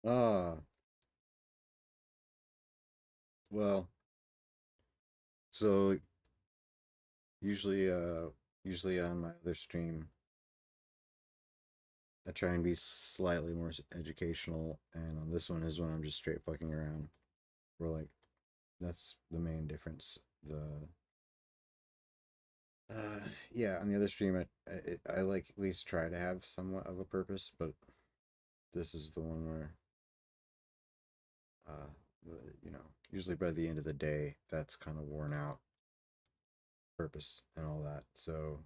Ah, well, so usually, usually on my other stream, I try and be slightly more educational, and on this one is when I'm just straight fucking around. We're like, that's the main difference. Uh, yeah, on the other stream, I like at least try to have somewhat of a purpose, but this is the one where, uh, you know, usually by the end of the day, that's kind of worn out, purpose and all that. So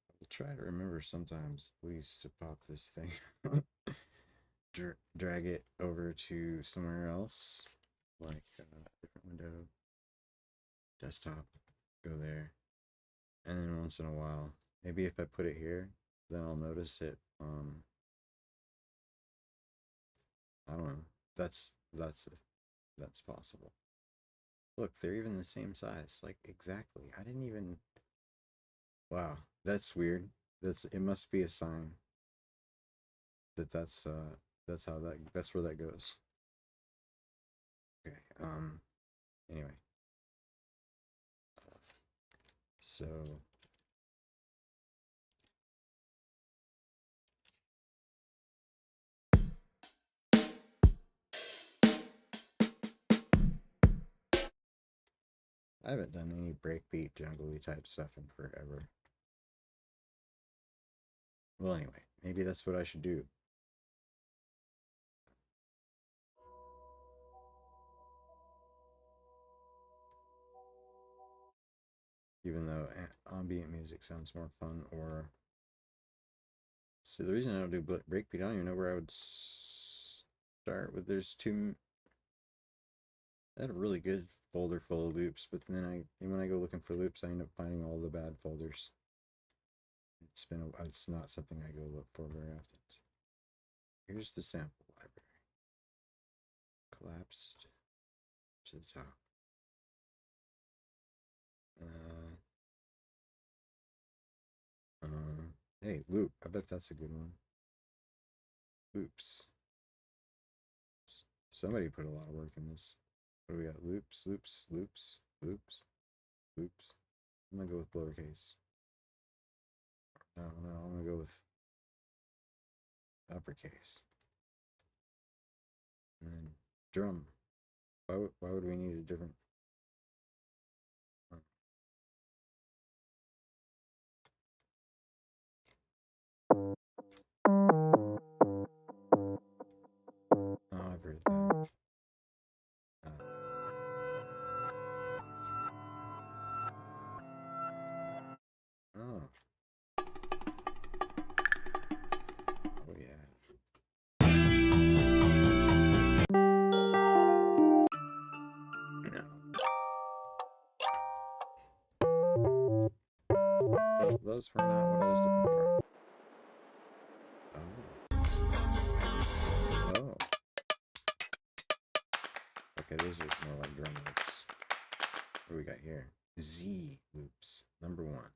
I'll try to remember sometimes at least to pop this thing, drag it over to somewhere else, like different window, desktop, go there, and then once in a while, maybe if I put it here, then I'll notice it. I don't know. That's possible. Look, they're even the same size, like exactly. I didn't even. Wow, that's weird. It must be a sign that that's how that's where that goes. Okay. Anyway, so I haven't done any breakbeat jungly type stuff in forever. Well, anyway, maybe that's what I should do. Even though ambient music sounds more fun, or see, the reason I don't do breakbeat, I don't even know where I would start with. There's two. I had a really good folder full of loops, but then when I go looking for loops, I end up finding all the bad folders. It's not something I go look for very often. Here's the sample library, collapsed to the top. Uh, hey, loop. I bet that's a good one. Loops. Somebody put a lot of work in this. What do we got? Loops, loops, loops, loops, loops. I'm gonna go with lowercase. No, no, I'm gonna go with uppercase. And then drum. Why would we need a different? Oh, I've heard that. Uh, oh, oh yeah. No, those were not what I was looking for. Oh, oh. Okay, those are more like drum loops. What do we got here? Z loops. Number one.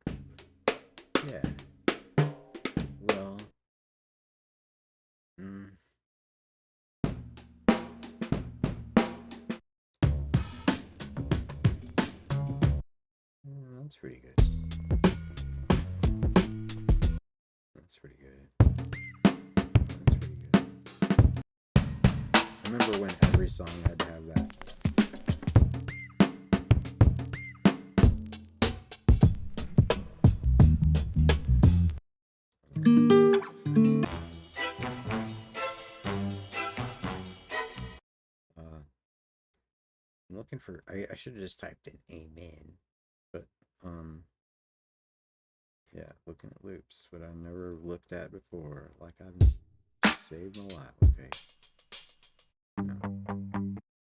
Yeah. Well. Mm, that's pretty good. That's pretty good. That's pretty good. I remember when every song had to have that. I'm looking for. I should have just typed in amen, but yeah, looking at loops, what I never looked at before. Like I've saved my life. Okay. No.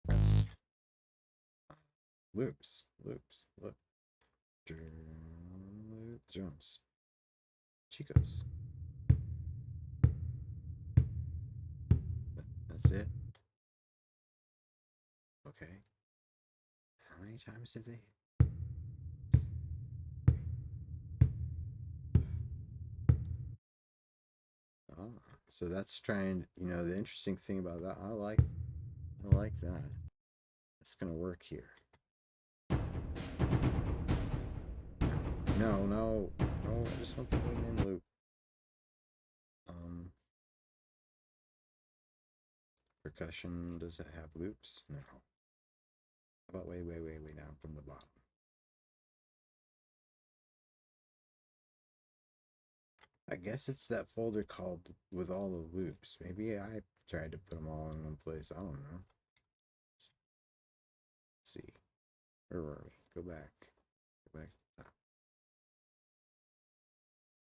That's loops, loops, look. Drums. Chicos. That's it. Okay. How many times did they hit? Oh, So that's trying, the interesting thing about that, I like that. It's gonna work here. No, no, no, I just want the main in loop. Percussion, does it have loops? No. How about way down from the bottom? I guess it's that folder called with all the loops. Maybe I tried to put them all in one place. I don't know. Let's see. Where were we? Go back. Go back to the top.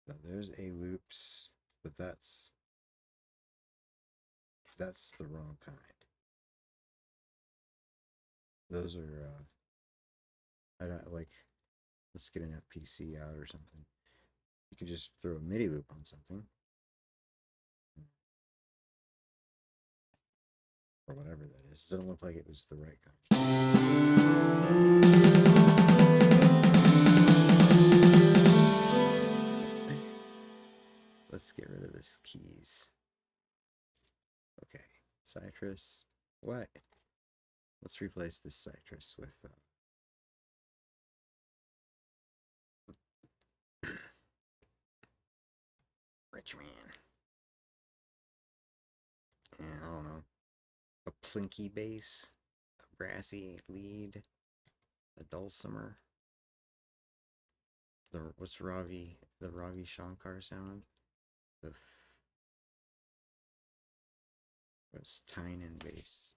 Now there's a loops, but that's the wrong kind. Those are I don't like, let's get an FPC out or something. You could just throw a MIDI loop on something. Or whatever that is. It doesn't look like it was the right kind. Let's get rid of this keys. Okay, citrus. What? Let's replace this citrus with rich man. And I don't know. A plinky bass, a brassy lead, a dulcimer. What's the Ravi Shankar sound? What's Tynan bass?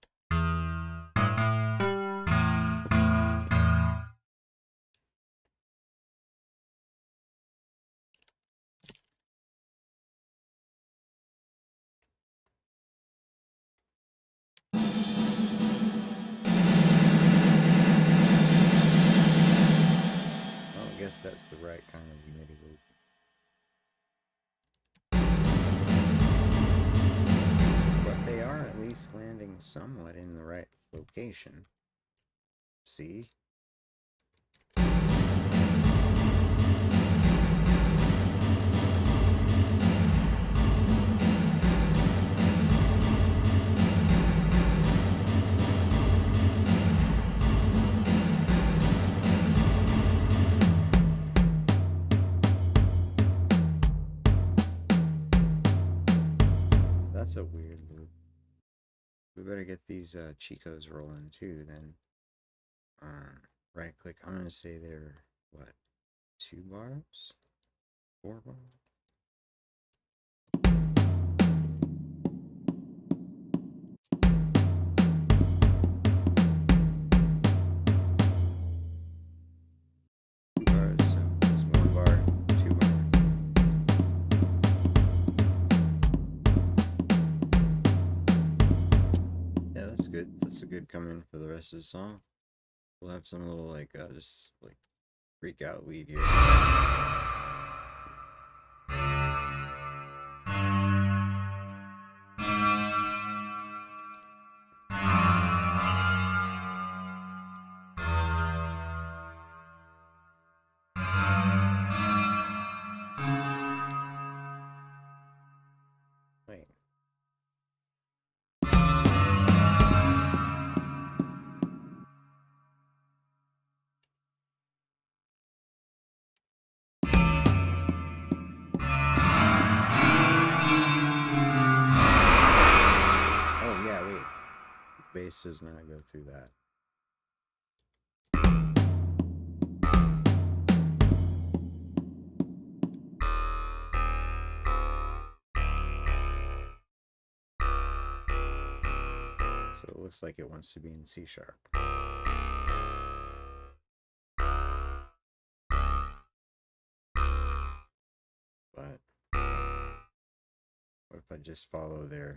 I guess that's the right kind of MIDI loop. But they are at least landing somewhat in the right location. See? That's a weird loop. We better get these Chicos rolling too then. Right click. I'm gonna say they're what? 2 bars? 4 bars? Good come in for the rest of the song. We'll have some little like just like freak out lead here. Wait. Bass does not go through that. So it looks like it wants to be in C sharp. But what if I just follow there?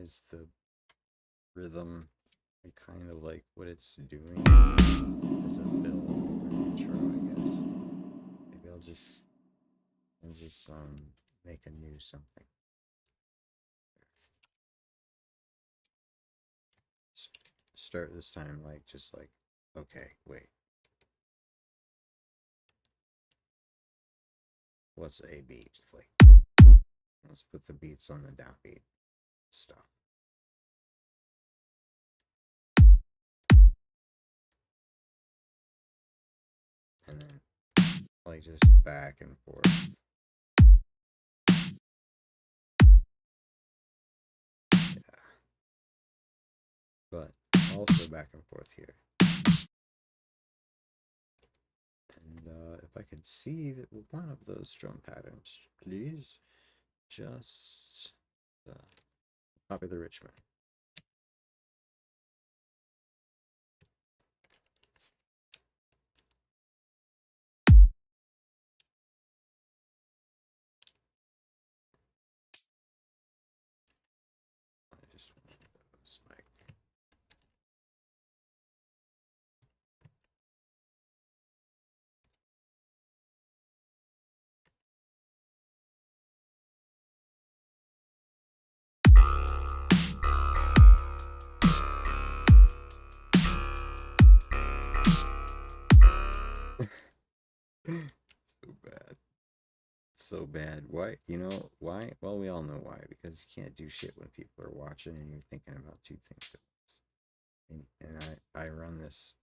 recognize the rhythm. I kind of like what it's doing as a build or intro, I guess. Maybe I'll just make a new something. Start this time like just like, okay, wait. What's a beat? Like, let's put the beats on the downbeat stuff. And then like just back and forth. Yeah. But also back and forth here. And if I could see that one of those drum patterns, please, just copy the Richmond. I just want those like. So bad. So bad. Why? You know why? Well, we all know why. Because you can't do shit when people are watching and you're thinking about two things at once. And I run this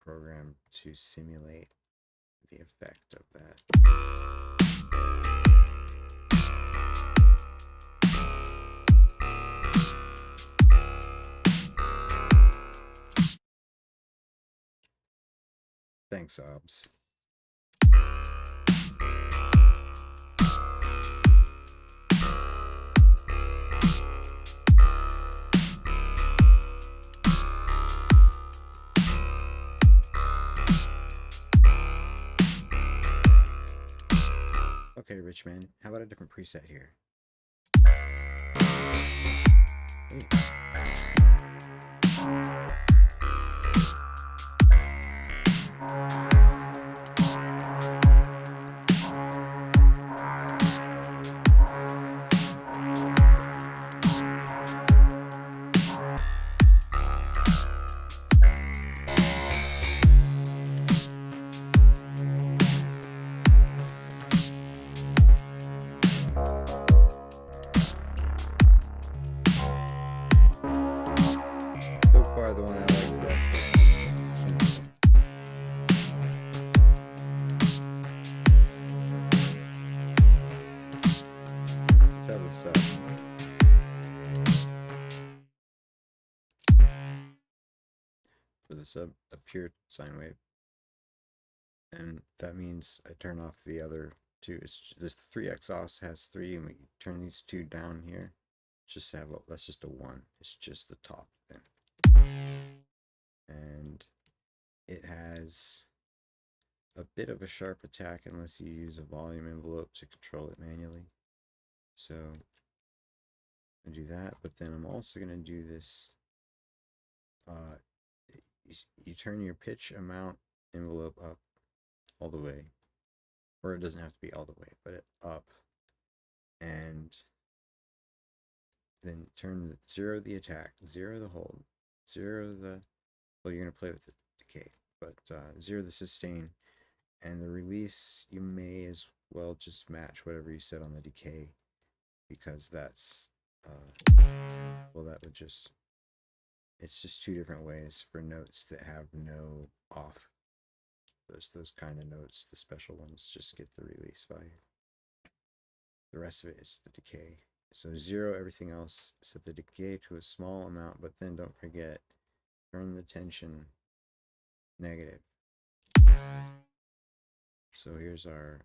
program to simulate the effect of that. Thanks, Obs. Okay, Richman, how about a different preset here? So far, the one I like best. Let's have this for the sub, a pure sine wave. And that means I turn off the other two. It's this 3 exhaust has 3, and we turn these 2 down here. Just have that's just a 1. It's just the top then. And it has a bit of a sharp attack unless you use a volume envelope to control it manually. So I do that, but then I'm also going to do this. You turn your pitch amount envelope up all the way, or it doesn't have to be all the way, but it up, and then turn 0 the attack, 0 the hold, 0 the, well, you're going to play with the decay, but 0 the sustain, and the release you may as well just match whatever you set on the decay, because that's well, that would just, it's just 2 different ways for notes that have no off. Those kind of notes, the special ones, just get the release value. The rest of it is the decay. So 0 everything else, set the decay to a small amount, but then don't forget, turn the tension negative. So here's our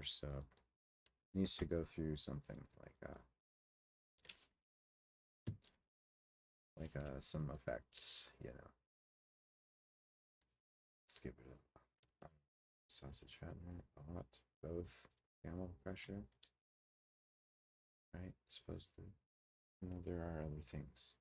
sub. It needs to go through something like some effects, you know. Skip it up. Sausage fat, hot, both, camel pressure. Right, supposed to. No, there are other things.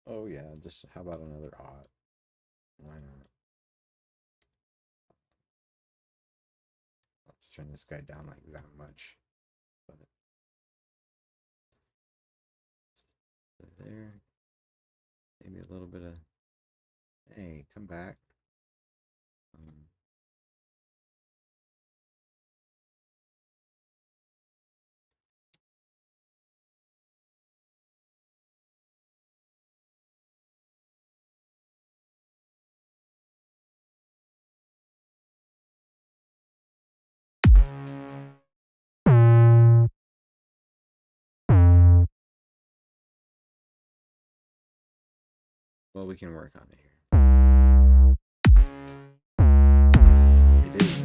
Oh yeah, just how about another odd? Why not? Let's turn this guy down like that much. But there, maybe a little bit of. Hey, come back. Um, well, we can work on it here. It is.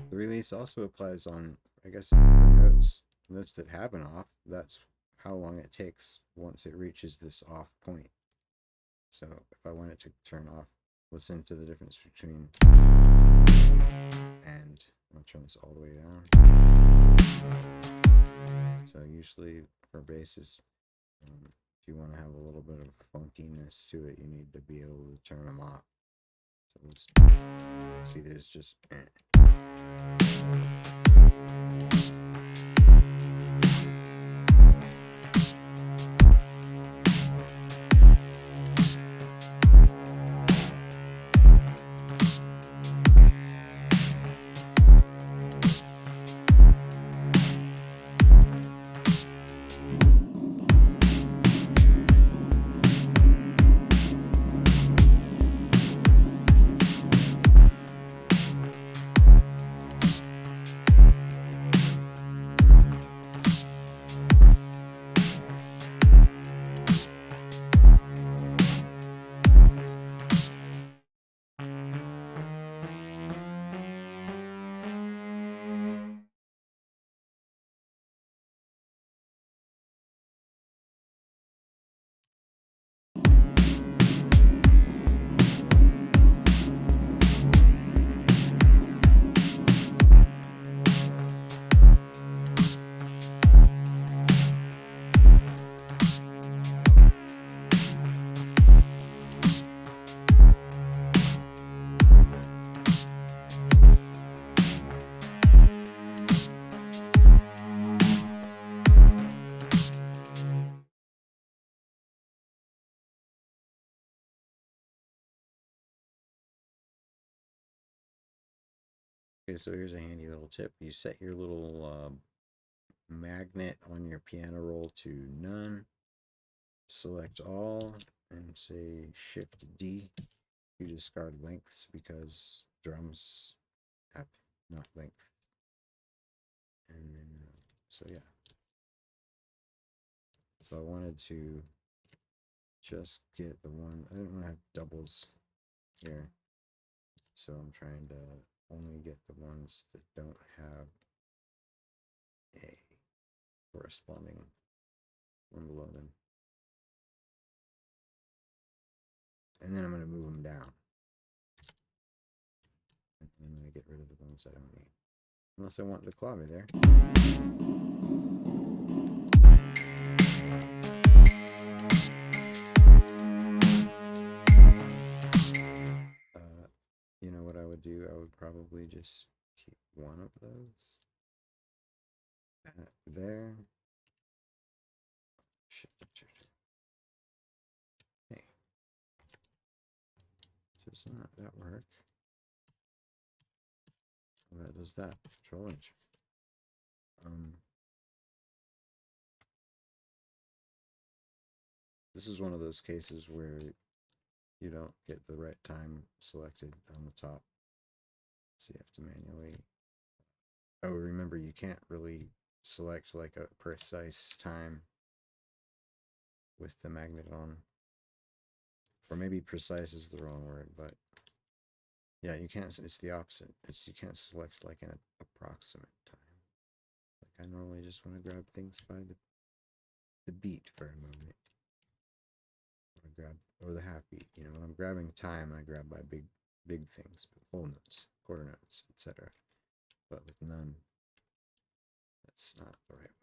The release also applies on, I guess, notes that have an off. That's how long it takes once it reaches this off point. So if I want it to turn off, listen to the difference between, and I'll turn this all the way down. So usually for basses, if you want to have a little bit of funkiness to it, you need to be able to turn them off. So let's see, there's just. Okay, so here's a handy little tip. You set your little magnet on your piano roll to none. Select all and say Shift D. You discard lengths because drums have not length. And then, so yeah. So I wanted to just get the one, I didn't want to have doubles here. So I'm trying to only get the ones that don't have a corresponding one below them. And then I'm going to move them down. And I'm going to get rid of the ones I don't need. Unless I want the clave there. You know what I would do? I would probably just keep one of those there. Shit. Hey. Does not that work? Well, that does that. Control Enter. This is one of those cases where you don't get the right time selected on the top. So you have to manually. Oh, remember, you can't really select like a precise time with the magnet on. Or maybe precise is the wrong word, but yeah, you can't, it's the opposite. You can't select like an approximate time. Like I normally just want to grab things by the beat for a moment. Or the half beat. You know, when I'm grabbing time, I grab by big things, whole notes, quarter notes, etc. But with none, that's not the right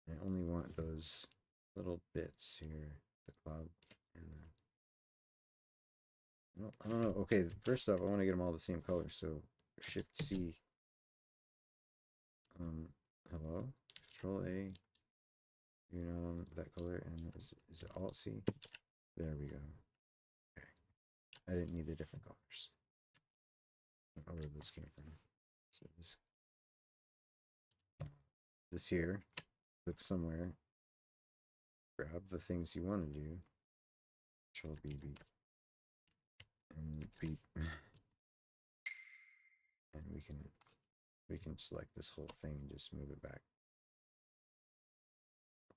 way. I only want those little bits here, the club and the. I don't know. Okay, first off, I want to get them all the same color. So Shift C. Hello. Control A. You're not on that color, and is it Alt C? There we go. Okay. I didn't need the different colors. I don't know where those came from. So this here, click somewhere, grab the things you want to do, Control B, beat, and beat, and we can select this whole thing and just move it back.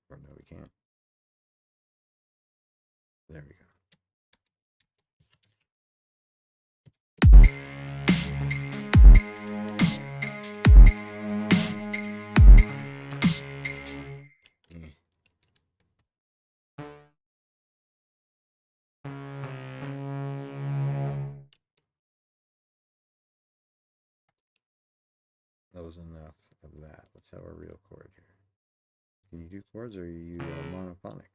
Or no, we can't. There we go. That was enough of that. Let's have a real chord here. Can you do chords, or are you monophonic?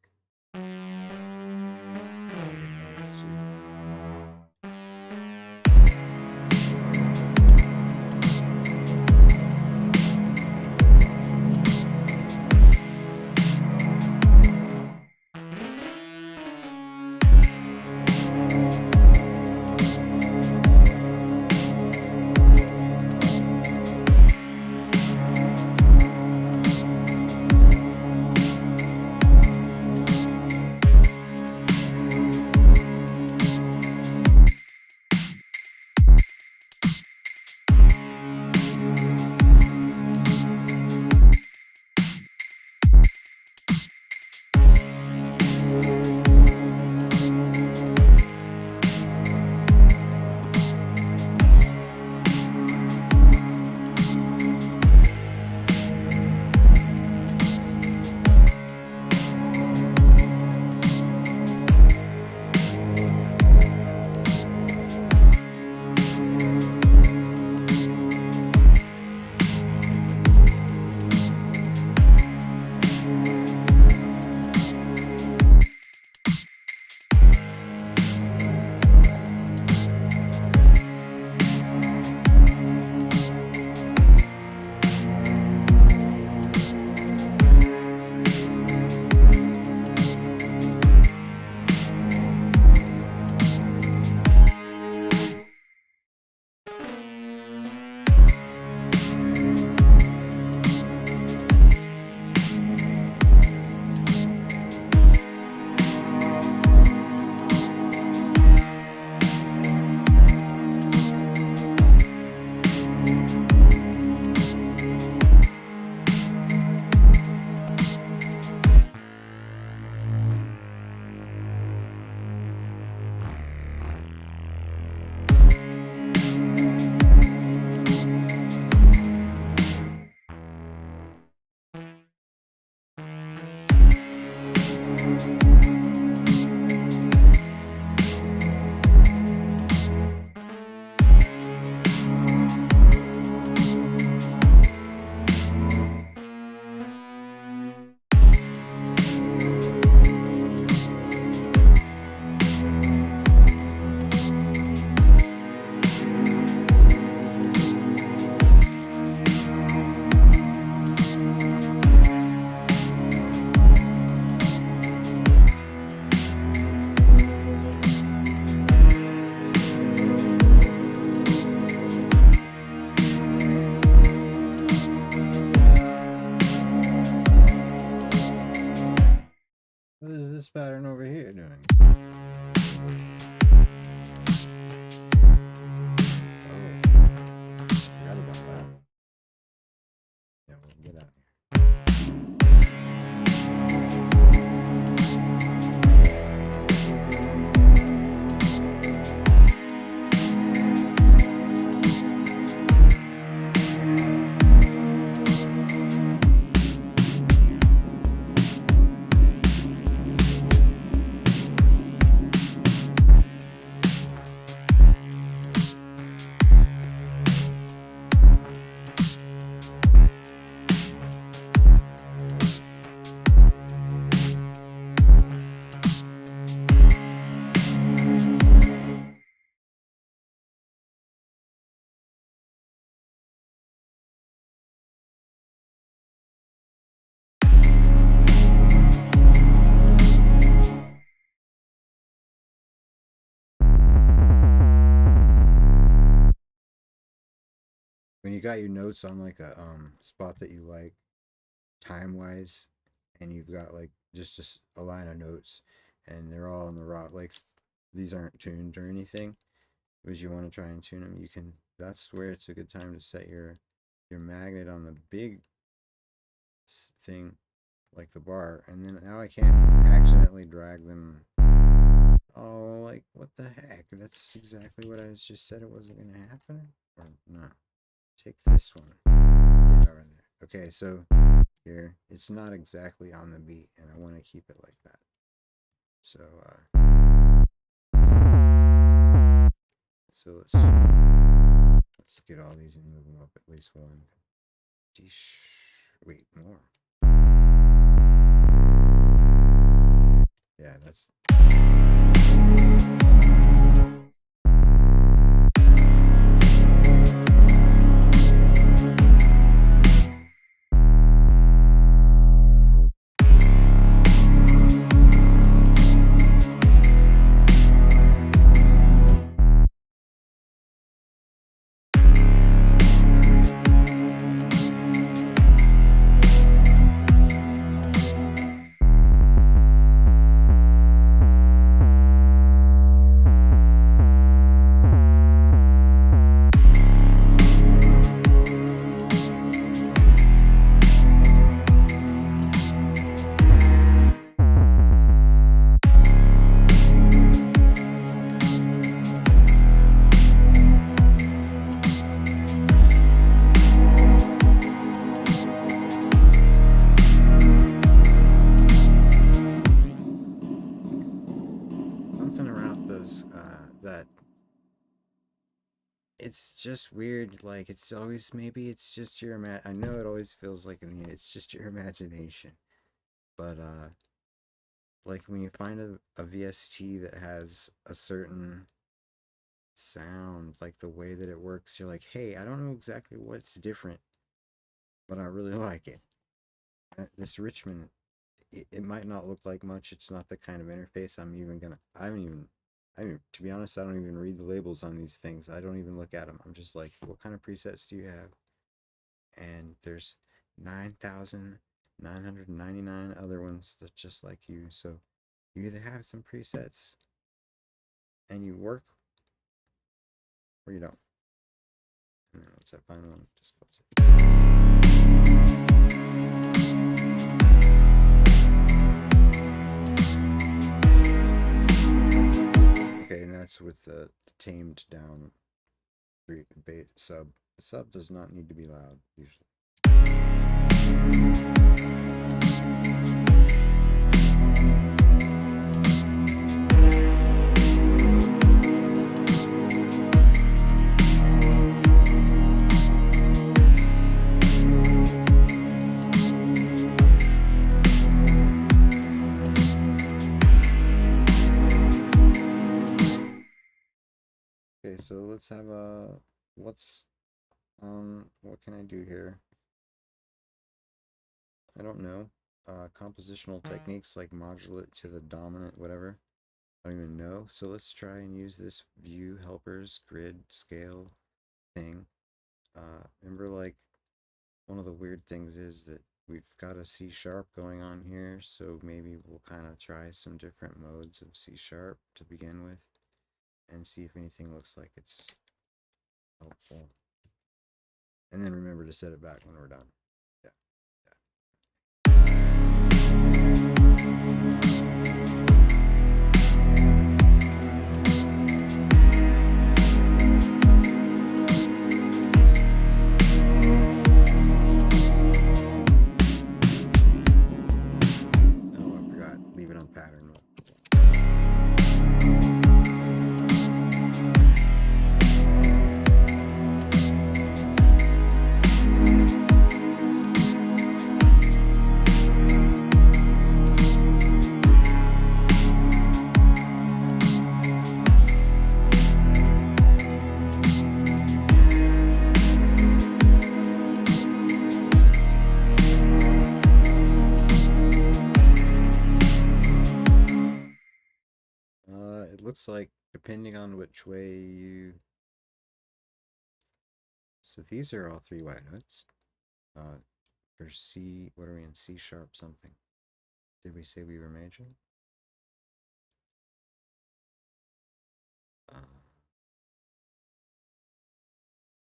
you got your notes on like a spot that you like time wise, and you've got like just a line of notes, and they're all in the raw. Like these aren't tuned or anything, but you want to try and tune them, you can. That's where it's a good time to set your magnet on the big thing, like the bar, and then now I can't accidentally drag them. Oh, like what the heck? That's exactly what I just said it wasn't gonna happen. Or no, take this one. Get over there. Okay, so here it's not exactly on the beat, and I want to keep it like that. So so let's get all these and move them up at least one. Wait, more. Yeah, that's. Something around those that it's just weird. Like it's always, maybe it's just your I know it always feels like in the end it's just your imagination, but like when you find a VST that has a certain sound, like the way that it works, you're like, hey, I don't know exactly what's different, but I really like it. This Richmond, it might not look like much. It's not the kind of interface I'm even gonna. I mean, to be honest, I don't even read the labels on these things. I don't even look at them. I'm just like, what kind of presets do you have? And there's 9,999 other ones that just like you. So you either have some presets and you work, or you don't. And then once I find one, just close it. Okay, and that's with the tamed down bass sub. The sub does not need to be loud usually. Okay, so let's have a what can I do here? I don't know. Compositional techniques like modulate to the dominant, whatever. I don't even know. So let's try and use this view helpers grid scale thing. Remember, like, one of the weird things is that we've got a C sharp going on here, so maybe we'll kind of try some different modes of C sharp to begin with and see if anything looks like it's helpful. And then remember to set it back when we're done. Yeah. Oh, I forgot. Leave it on pattern mode. It looks like depending on which way you So these are all three white notes. For C, what are we in? C sharp something. Did we say we were major?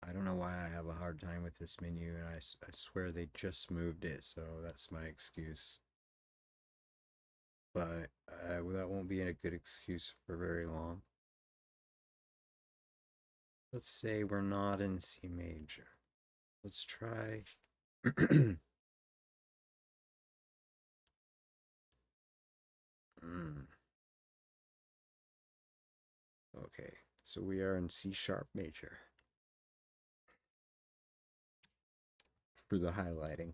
I don't know why I have a hard time with this menu, and I swear they just moved it, so that's my excuse. But that won't be a good excuse for very long. Let's say we're not in C major. Let's try. Okay, so we are in C sharp major for the highlighting.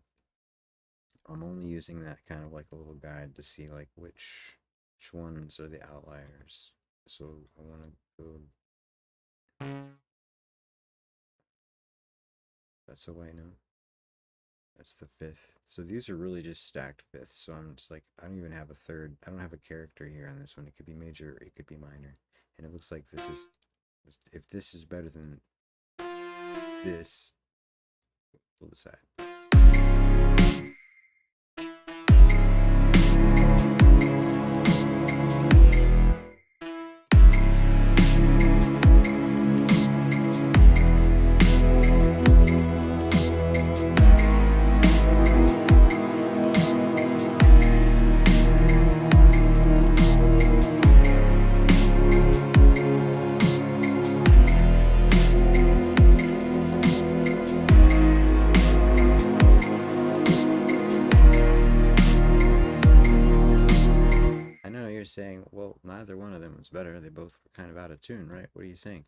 I'm only using that kind of like a little guide to see like which ones are the outliers. So I want to go. That's a white note. That's the fifth. So these are really just stacked fifths. So I'm just like, I don't even have a third. I don't have a character here on this one. It could be major, it could be minor. And it looks like this is, if this is better than this, we'll decide. Saying, well, neither one of them was better. They both were kind of out of tune, right? What are you saying?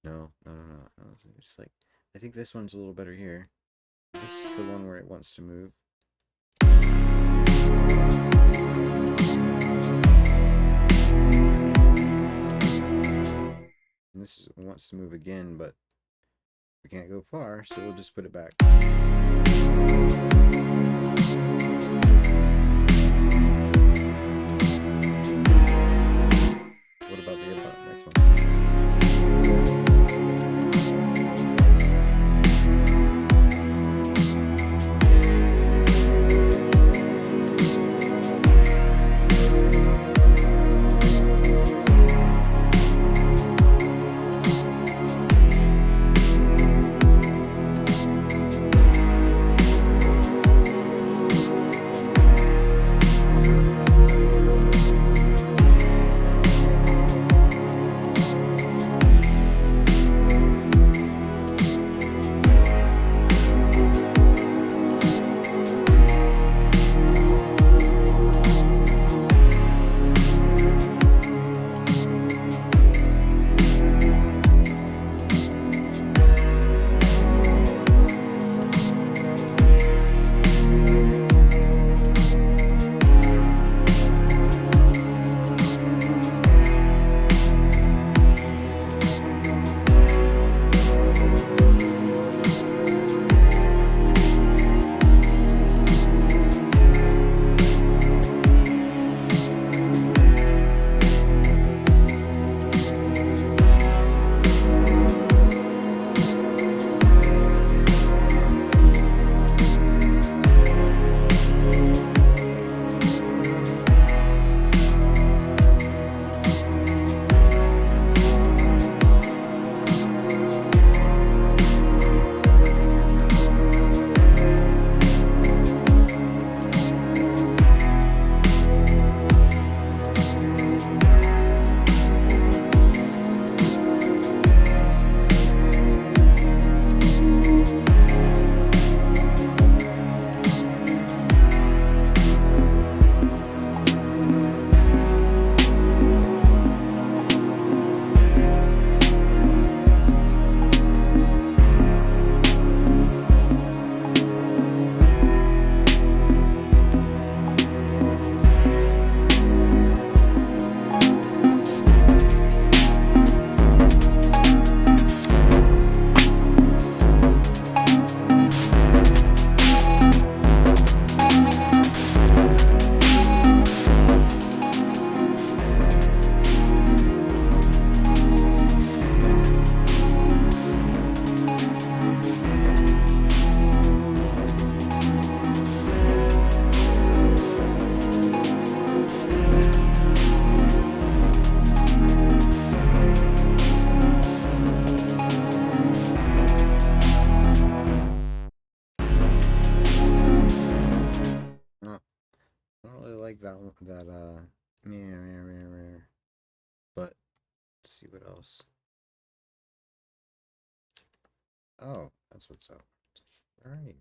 No. Just like, I think this one's a little better here. This is the one where it wants to move. And this is wants to move again, but we can't go far, so we'll just put it back. What about the next one? like that one, that but let's see what else. Oh, that's what's up. All right.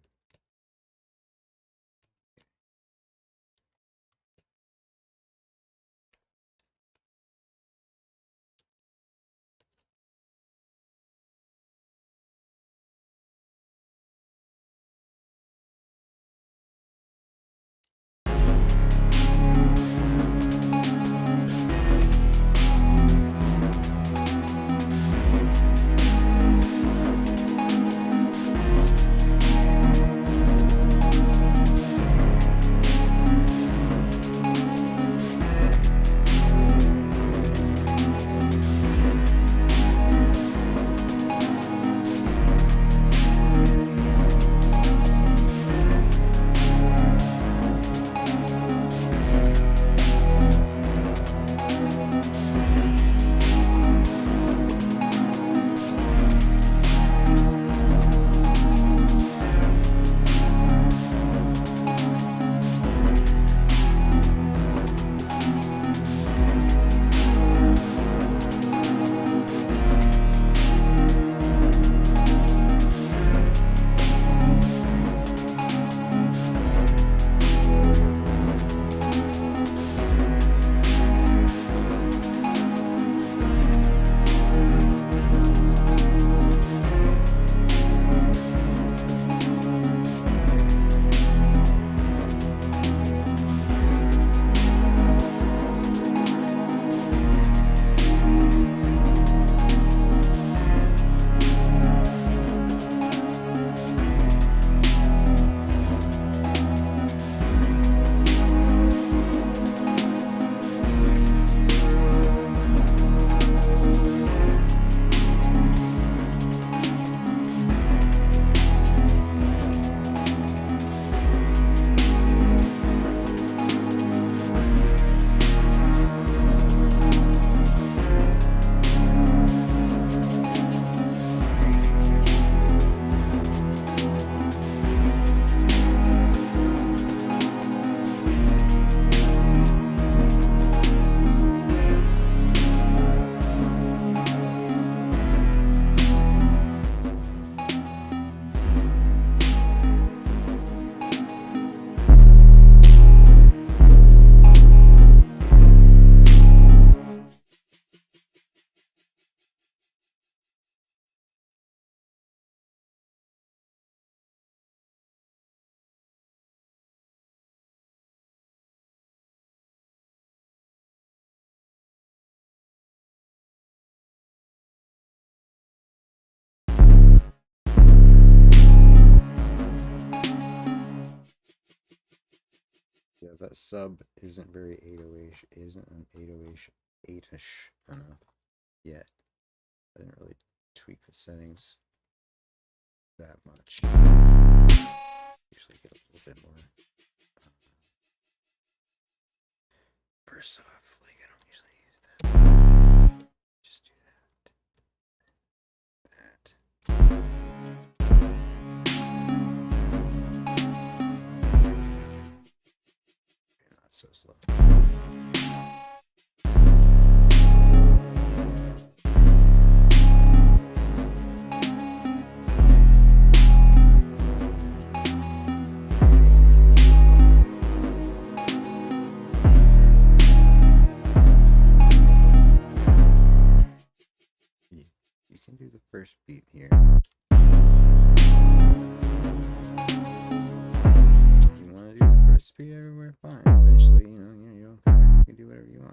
Yeah, that sub isn't very 808, isn't an 808-ish enough yet. I didn't really tweak the settings that much. Usually get a little bit more. First off, like I don't usually use that. Just do that. Okay, not so slow. You can do the first beat here. If you want to do the first beat everywhere, fine. Eventually, you can do whatever you want.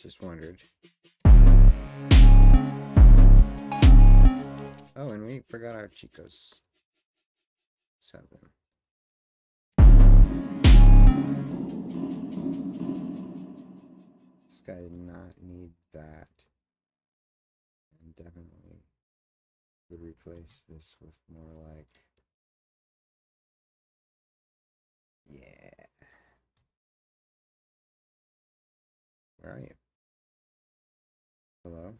Just wondered. Oh, and we forgot our Chicos. 7. This guy did not need that. And definitely would replace this with more like, yeah. Where are you? Hello?